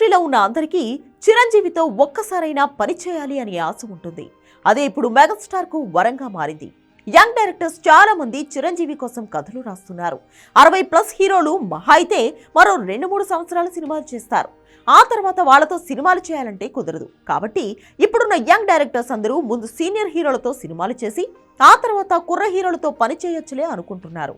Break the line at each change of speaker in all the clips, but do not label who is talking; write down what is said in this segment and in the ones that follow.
ఇండస్ట్రీలో ఉన్న అందరికీ చిరంజీవితో ఒక్కసారైనా పని చేయాలి అనే ఆశ ఉంటుంది. అదే ఇప్పుడు మెగాస్టార్ కు వరంగా మారింది. యంగ్ డైరెక్టర్స్ చాలా మంది చిరంజీవి కోసం కథలు రాస్తున్నారు. 60+ హీరోలు మహా అయితే మరో 2-3 సంవత్సరాలు సినిమాలు చేస్తారు. ఆ తర్వాత వాళ్ళతో సినిమాలు చేయాలంటే కుదరదు. కాబట్టి ఇప్పుడున్న యంగ్ డైరెక్టర్స్ అందరూ ముందు సీనియర్ హీరోలతో సినిమాలు చేసి ఆ తర్వాత కుర్ర హీరోలతో పని చేయొచ్చులే అనుకుంటున్నారు.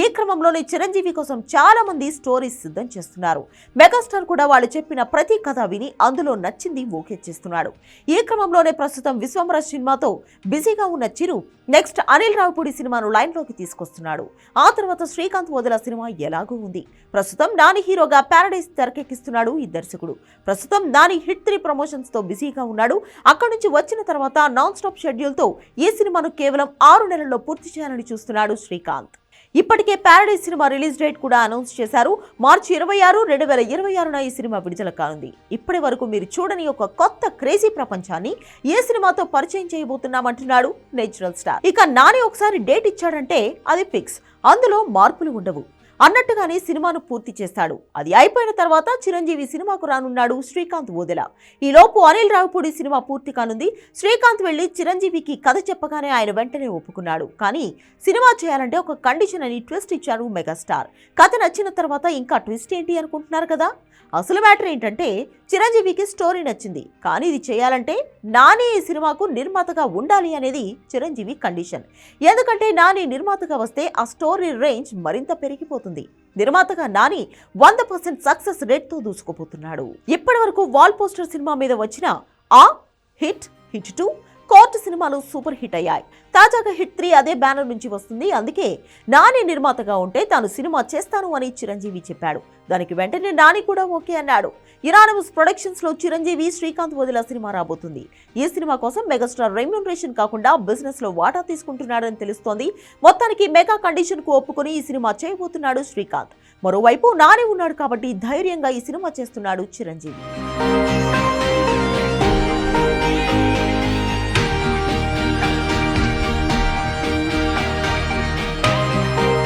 ఈ క్రమంలోనే చిరంజీవి కోసం చాలా మంది స్టోరీస్ సిద్ధం చేస్తున్నారు. మెగాస్టార్ కూడా వాళ్ళు చెప్పిన ప్రతి కథ విని అందులో నచ్చింది ఓకే చేస్తున్నాడు. ఈ క్రమంలోనే ప్రస్తుతం విశ్వంరాజ్ సినిమాతో బిజీగా ఉన్న చిరు నెక్స్ట్ అనిల్ రావిపూడి సినిమాను లైన్లోకి తీసుకొస్తున్నాడు. ఆ తర్వాత శ్రీకాంత్ వదల సినిమా ఎలాగూ ఉంది. ప్రస్తుతం నాని హీరోగా ప్యారడైజ్ తెరకెక్కిస్తున్నాడు ఈ దర్శకుడు. ప్రస్తుతం నాని హిట్ 3 ప్రమోషన్స్ తో బిజీగా ఉన్నాడు. అక్కడి నుంచి వచ్చిన తర్వాత నాన్ స్టాప్ షెడ్యూల్ తో ఈ సినిమాను కేవలం 6 నెలల్లో పూర్తి చేయాలని చూస్తున్నాడు శ్రీకాంత్. ఇప్పటికే ప్యారడైజ్ సినిమా రిలీజ్ డేట్ కూడా అనౌన్స్ చేశారు. మార్చి 26, 2026న ఈ సినిమా విడుదల కానుంది. ఇప్పటి వరకు మీరు చూడని ఒక కొత్త క్రేజీ ప్రపంచాన్ని ఏ సినిమాతో పరిచయం చేయబోతున్నామంటున్నాడు నేచురల్ స్టార్. ఇక నాని ఒకసారి డేట్ ఇచ్చాడంటే అది ఫిక్స్, అందులో మార్పులు ఉండవు అన్నట్టుగానే సినిమాను పూర్తి చేస్తాడు. అది అయిపోయిన తర్వాత చిరంజీవి సినిమాకు రానున్నాడు శ్రీకాంత్ వదల. ఈ లోపు అనిల్ రావిపూడి సినిమా పూర్తి కానుంది. శ్రీకాంత్ వెళ్లి చిరంజీవికి కథ చెప్పగానే ఆయన వెంటనే ఒప్పుకున్నాడు. కానీ సినిమా చేయాలంటే ఒక కండిషన్ అని ట్విస్ట్ ఇచ్చారు మెగాస్టార్. కథ నచ్చిన తర్వాత ఇంకా ట్విస్ట్ ఏంటి అనుకుంటున్నారు కదా? అసలు మ్యాటర్ ఏంటంటే చిరంజీవికి స్టోరీ నచ్చింది, కానీ ఇది చేయాలంటే నాని ఈ సినిమాకు నిర్మాతగా ఉండాలి అనేది చిరంజీవి కండిషన్. ఎందుకంటే నాని నిర్మాతగా వస్తే ఆ స్టోరీ రేంజ్ మరింత పెరిగిపోతుంది. నిర్మాతగా నాని 100% సక్సెస్ రేట్ తో దూసుకుపోతున్నాడు. ఇప్పటి వరకు వాల్ పోస్టర్ సినిమా మీద వచ్చిన ఆ హిట్ 2 కోర్టు సినిమాలు సూపర్ హిట్ అయ్యాయి. తాజాగా హిట్ 3 అదే బ్యానర్ నుంచి వస్తుంది. అందుకే నాని నిర్మాతగా ఉంటే తాను సినిమా చేస్తాను అని చిరంజీవి చెప్పాడు. దానికి వెంటనే నాని కూడా ఓకే అన్నాడు. ఇరానమస్ ప్రొడక్షన్స్ లో చిరంజీవి శ్రీకాంత్ వదిల సినిమా రాబోతుంది. ఈ సినిమా కోసం మెగాస్టార్ రెమ్యూనరేషన్ కాకుండా బిజినెస్ లో వాటా తీసుకుంటున్నాడని తెలుస్తోంది. మొత్తానికి మెగా కండిషన్ కు ఒప్పుకుని ఈ సినిమా చేయబోతున్నాడు శ్రీకాంత్. మరోవైపు నాని ఉన్నాడు కాబట్టి ధైర్యంగా ఈ సినిమా చేస్తున్నాడు చిరంజీవి.